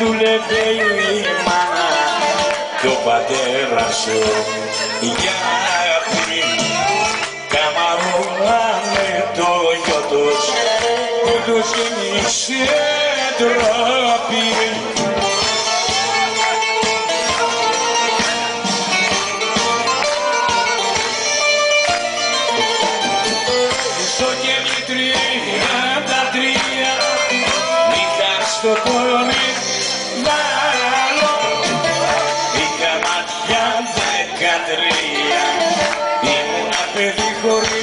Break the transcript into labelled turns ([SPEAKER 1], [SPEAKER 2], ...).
[SPEAKER 1] δούλευε η μάνα το πατέρα σου για πριν καμαρώνανε το γιο τους που τους γέννησε ντροπή. Στο κελί 33 νύχτα στο πόδι λάλο είχα ματιά 13 ήμουνα παιδί χωρίς